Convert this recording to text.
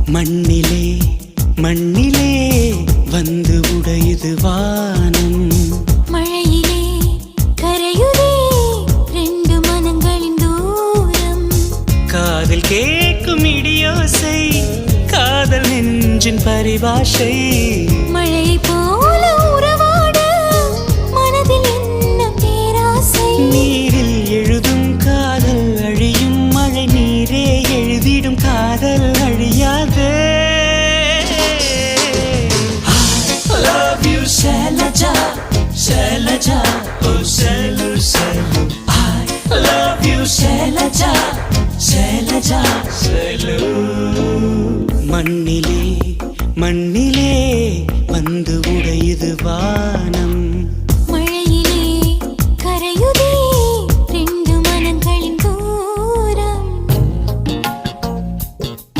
மண்ணிலே மண்ணிலே வந்து உடையுது வானம். மழையிலே கரையுதே ரெண்டு மனங்களின் தூரம். காதில் கேட்கும் இடியோசை காதல் நெஞ்சின் பரிபாஷை. மழையை போல உறவாட மனதில் என்ன பேராசை. நீரில் எழுதும் காதல் அழியும், மழை நீரே எழுதிடும் காதல் அழியாதே. Shailaja, Shailaja, oh Shailu, Shailu. I love you, Shailaja, Shailaja, Shailu. மண்ணிலே மண்ணிலே